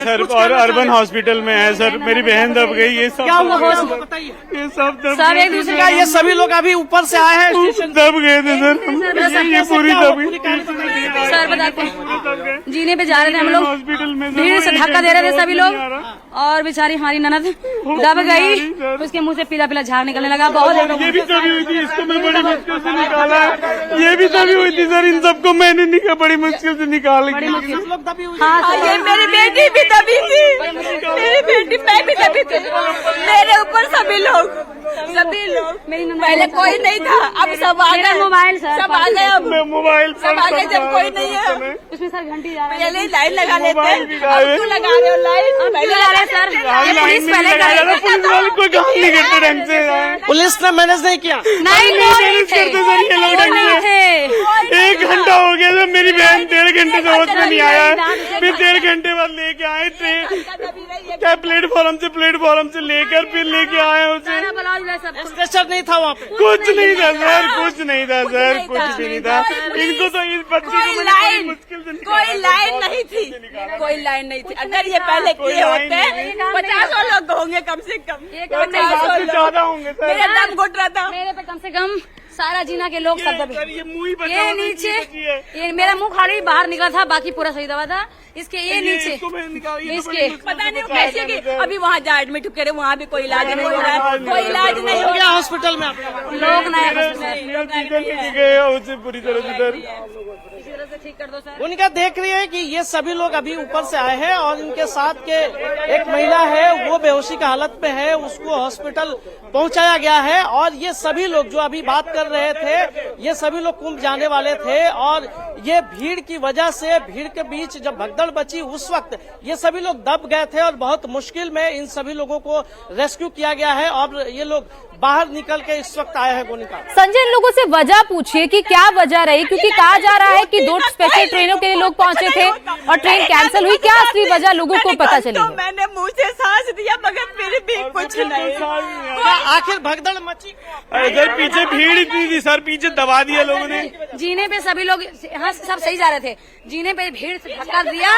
Sir और urban hospital में है सर, मेरी बहन दब गई। ये सब क्या हुआ बताइए। ये सब दब सब एक दूसरे का, ये सभी लोग अभी ऊपर से आए हैं, दब गए थे सर, ये पूरी दब गई। सर बताते हैं, जीने पे जा रहे थे हम लोग, हॉस्पिटल में भीड़ से धक्का दे रहे थे सभी लोग, और बेचारी हमारी ननद दब गई, उसके मुंह से पीला पीला झाग निकलने लगा। बहुत ये भी तभी हुई थी, इसको मैं बड़ी मुश्किल से निकाला है। ये भी तभी हुई थी सर, इन सबको मैंने बड़ी मुश्किल से निकाल ली। हाँ, ये मेरी बेटी भी दबी थी, मेरी बेटी, मैं भी दबी थी, मेरे ऊपर सभी लोग मेरी ननद पहले कोई नहीं था, अब सब आ गए, मोबाइल सर, सब आ गए, अब मोबाइल सब आ गए, जब कोई नहीं है उसमें सर घंटी जा रहा है। पहले लाइन लगा लेते हैं, अब क्यों लगा रहे हो लाइन? पहले जा रहे हैं सर, ये पुलिस पहले कर रही पुलिस वाले कोई काम नहीं करते ढंग से। पुलिस ने मैनेज नहीं किया। नहीं, मैनेज करते सर, ये लोग ढंग से। थे। 1 घंटा हो गया था, मेरी बहन 1.5 घंटे से होश में नहीं आया है, फिर 1.5 घंटे बाद लेके आए ट्रेन, क्या प्लेटफॉर्म से लेकर फिर लेके आए उसे। स्ट्रेचर नहीं था वहाँ पे। कुछ नहीं था सर, कुछ नहीं था सर, कुछ भी नहीं था। इनको तो इस बच्चे को बड़ी मुश्किल से कोई लाइन नहीं थी, कोई लाइन नहीं थी। अगर ये पहले किए होते 50 लोग होंगे कम से कम, 50 से ज्यादा होंगे सर। मेरा दम घुट रहा था। मेरे पे कम से कम सारा जीना के लोग सब दबे। ये मुंह ही बचा ये हुआ नीचे, है। ये मेरा मुंह खाली बाहर निकला था, बाकी पूरा सही दबा था। इसके ये नीचे, इसको मैंने निकाला, ये तो इसके बड़ी पता नहीं कैसे कि अभी वहाँ जा एडमिट करे, वहाँ भी कोई इलाज नहीं हो रहा है, कोई इलाज नहीं हो गया रहा। हॉस्पिटल में लोग नए गए उसे पूरी तरह से सर। इसी तरह से ठीक कर दो सर। उनका देख रही है कि ये सभी लोग अभी ऊपर से आए हैं और इनके साथ के एक महिला है, वो बेहोशी की हालत में है, उसको हॉस्पिटल पहुंचाया गया है। और ये सभी लोग जो अभी बात कर रहे थे, ये सभी लोग कुंभ जाने वाले थे, और ये भीड़ की वजह से, भीड़ के बीच जब भगदड़ बची उस वक्त ये सभी लोग दब गए थे और बहुत मुश्किल में इन सभी लोगों को रेस्क्यू किया गया है और ये लोग बाहर निकल के इस वक्त आए हैं। गोनिका संजय, इन लोगों से वजह पूछिए कि क्या वजह रही, क्योंकि कहा जा रहा है कि 2 स्पेशल ट्रेनों के लिए लोग पहुंचे थे और ट्रेन कैंसिल हुई। क्या असली वजह लोगों को पता चली तो है? मैंने मुंह से सांस दिया मगर फिर भी कुछ नहीं। आखिर भगदड़ मची। सर पीछे भीड़ इतनी थी सर, पीछे दबा दिया लोगों ने। जीने पे सभी लोग, हाँ सब सही जा रहे थे, जीने पे भीड़ से धक्का दिया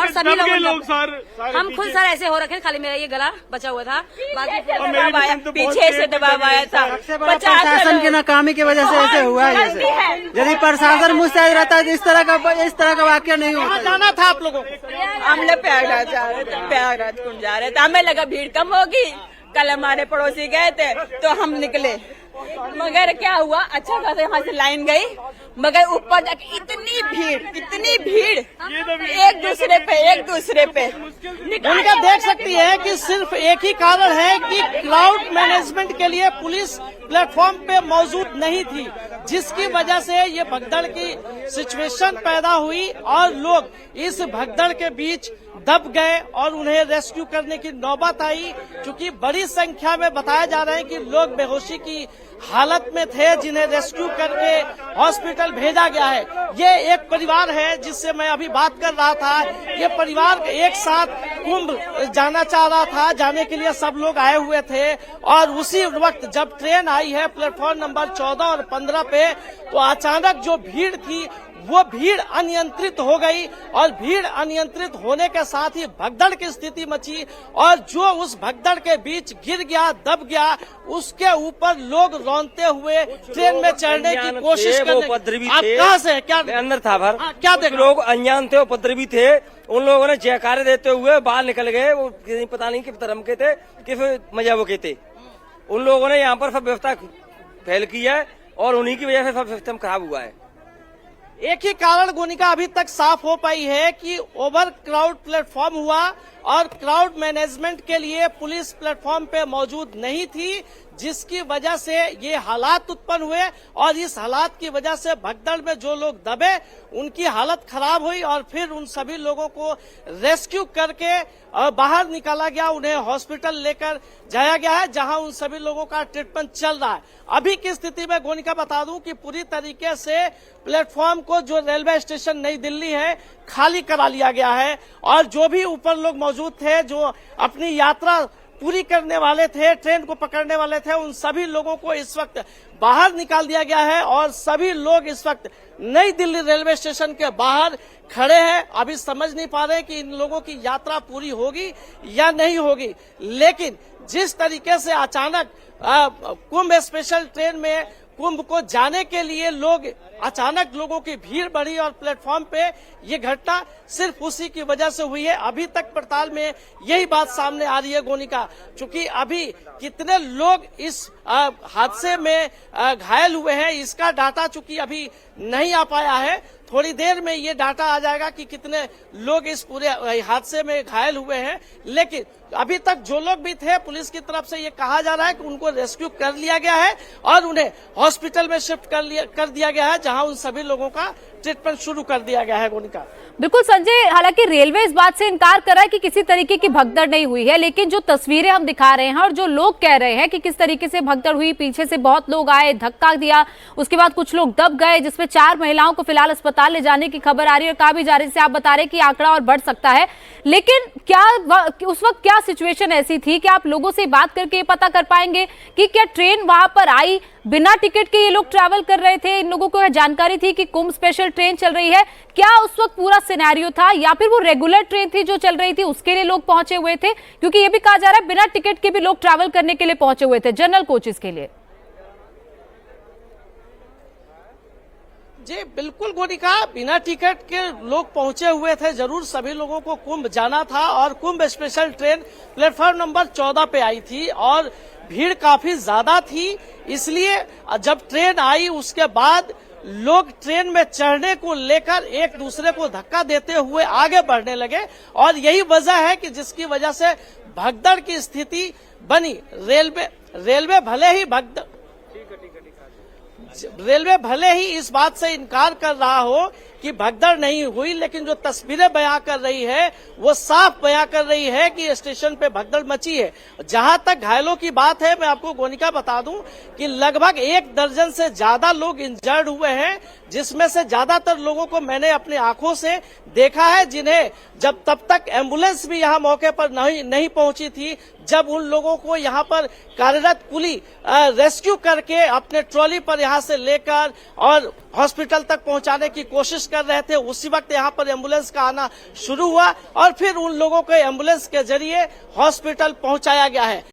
और सभी लोग सर, हम खुद सर ऐसे हो रखे, खाली मेरा ये गला बचा हुआ था, बाकी दबाव आया, पीछे से दबाव आया था। प्रशासन की नाकामी की वजह से ऐसे हुआ है। जैसे यदि प्रशासन मुस्तैद रहता है तो इस तरह का वाकया नहीं होता। जाना था आप लोगों को? हम लोग प्रयागराज जा रहे थे, प्रयागराज कुंड जा रहे थे, हमें लगा भीड़ कम होगी। कल हमारे पड़ोसी गए थे तो हम निकले, मगर क्या हुआ, अच्छा खासा यहाँ से लाइन गई, मगर ऊपर जाके इतनी भीड़ एक दूसरे पे उनका देख सकती है कि सिर्फ एक ही कारण है कि क्राउड मैनेजमेंट के लिए पुलिस प्लेटफॉर्म पे मौजूद नहीं थी, जिसकी वजह से ये भगदड़ की सिचुएशन पैदा हुई और लोग इस भगदड़ के बीच दब गए और उन्हें रेस्क्यू करने की नौबत आई। क्योंकि बड़ी संख्या में बताया जा रहा है कि लोग बेहोशी की हालत में थे, जिन्हें रेस्क्यू करके हॉस्पिटल भेजा गया है। ये एक परिवार है जिससे मैं अभी बात कर रहा था। ये परिवार एक साथ कुंभ जाना चाह रहा था, जाने के लिए सब लोग आए हुए थे और उसी वक्त जब ट्रेन आई है प्लेटफॉर्म नंबर 14 और 15 पे, तो अचानक जो भीड़ थी वो भीड़ अनियंत्रित हो गई और भीड़ अनियंत्रित होने के साथ ही भगदड़ की स्थिति मची और जो उस भगदड़ के बीच गिर गया, दब गया, उसके ऊपर लोग रौंदते हुए ट्रेन में चढ़ने की कोशिश कर रहे थे। आप कहाँ से? क्या अंदर था भर? क्या देख? लोग अनजान थे, उपद्रवी थे, उन लोगों ने जयकारे देते हुए बाहर निकल गए। वो पता नहीं किस धर्म के थे, किस मजहब के थे। उन लोगों ने यहाँ पर सब व्यवस्था फैल की है और उन्हीं की वजह से सब सिस्टम खराब हुआ है। एक ही कारण गोनिका अभी तक साफ हो पाई है कि ओवर क्राउड प्लेटफॉर्म हुआ और क्राउड मैनेजमेंट के लिए पुलिस प्लेटफॉर्म पे मौजूद नहीं थी, जिसकी वजह से ये हालात उत्पन्न हुए और इस हालात की वजह से भगदड़ में जो लोग दबे उनकी हालत खराब हुई और फिर उन सभी लोगों को रेस्क्यू करके बाहर निकाला गया, उन्हें हॉस्पिटल लेकर जाया गया है, जहां उन सभी लोगों का ट्रीटमेंट चल रहा है। अभी की स्थिति में गोनिका बता दूं कि पूरी तरीके से प्लेटफॉर्म को, जो रेलवे स्टेशन नई दिल्ली है, खाली करा लिया गया है और जो भी ऊपर लोग मौजूद थे, जो अपनी यात्रा पूरी करने वाले थे, ट्रेन को पकड़ने वाले थे, उन सभी लोगों को इस वक्त बाहर निकाल दिया गया है और सभी लोग इस वक्त नई दिल्ली रेलवे स्टेशन के बाहर खड़े हैं। अभी समझ नहीं पा रहे कि इन लोगों की यात्रा पूरी होगी या नहीं होगी, लेकिन जिस तरीके से अचानक कुंभ स्पेशल ट्रेन में कुंभ को जाने के लिए अचानक लोगों की भीड़ बढ़ी और प्लेटफॉर्म पे ये घटना सिर्फ उसी की वजह से हुई है। अभी तक पड़ताल में यही बात सामने आ रही है गोनिका, क्योंकि अभी कितने लोग इस हादसे में घायल हुए हैं इसका डाटा चूंकि अभी नहीं आ पाया है। थोड़ी देर में ये डाटा आ जाएगा कि कितने लोग इस पूरे हादसे में घायल हुए हैं, लेकिन अभी तक जो लोग भी थे पुलिस की तरफ से ये कहा जा रहा है कि उनको रेस्क्यू कर लिया गया है और उन्हें हॉस्पिटल में शिफ्ट कर दिया गया है, जहां उन सभी लोगों का ट्रीटमेंट शुरू कर दिया गया है। गोनिका, बिल्कुल संजय, हालांकि रेलवे इस बात से इनकार कर रहा है कि किसी तरीके की भगदड़ नहीं हुई है, लेकिन जो तस्वीरें हम दिखा रहे हैं और जो लोग कह रहे हैं कि किस तरीके से भगदड़ हुई, पीछे से बहुत लोग आए, धक्का दिया, उसके बाद कुछ लोग दब गए, जिसमें 4 महिलाओं को फिलहाल अस्पताल ले जाने की खबर आ रही है और कहा भी जा रही है, जैसे आप बता रहे कि आंकड़ा और बढ़ सकता है। लेकिन क्या उस वक्त क्या सिचुएशन ऐसी थी कि आप लोगों से बात करके पता कर पाएंगे कि क्या ट्रेन वहां पर आई, बिना टिकट के ये लोग ट्रैवल कर रहे थे, इन लोगों को जानकारी थी कि कुंभ स्पेशल ट्रेन चल रही है, क्या उस वक्त पूरा सिनेरियो था, या फिर वो रेगुलर ट्रेन थी जो चल रही थी उसके लिए लोग पहुंचे हुए थे? क्योंकि ये भी कहा जा रहा है बिना टिकट के भी लोग ट्रैवल करने के लिए पहुंचे हुए थे, जनरल कोचेस के लिए। जी बिल्कुल गोनिका, बिना टिकट के लोग पहुंचे हुए थे, जरूर सभी लोगों को कुंभ जाना था और कुंभ स्पेशल ट्रेन प्लेटफॉर्म नंबर 14 पे आई थी और भीड़ काफी ज्यादा थी, इसलिए जब ट्रेन आई उसके बाद लोग ट्रेन में चढ़ने को लेकर एक दूसरे को धक्का देते हुए आगे बढ़ने लगे और यही वजह है कि जिसकी वजह से भगदड़ की स्थिति बनी। रेलवे भले ही इस बात से इनकार कर रहा हो कि भगदड़ नहीं हुई, लेकिन जो तस्वीरें बयां कर रही है वो साफ बयां कर रही है कि स्टेशन पे भगदड़ मची है। जहां तक घायलों की बात है, मैं आपको गोनिका बता दूं कि लगभग 1 दर्जन से ज्यादा लोग इंजर्ड हुए हैं, जिसमें से ज्यादातर लोगों को मैंने अपनी आंखों से देखा है, जिन्हें जब तब तक एम्बुलेंस भी यहां मौके पर नहीं पहुंची थी, जब उन लोगों को यहां पर कार्यरत कुली रेस्क्यू करके अपने ट्रॉली पर यहां से लेकर और हॉस्पिटल तक पहुंचाने की कोशिश कर रहे थे, उसी वक्त यहां पर एम्बुलेंस का आना शुरू हुआ और फिर उन लोगों को एम्बुलेंस के जरिए हॉस्पिटल पहुंचाया गया है।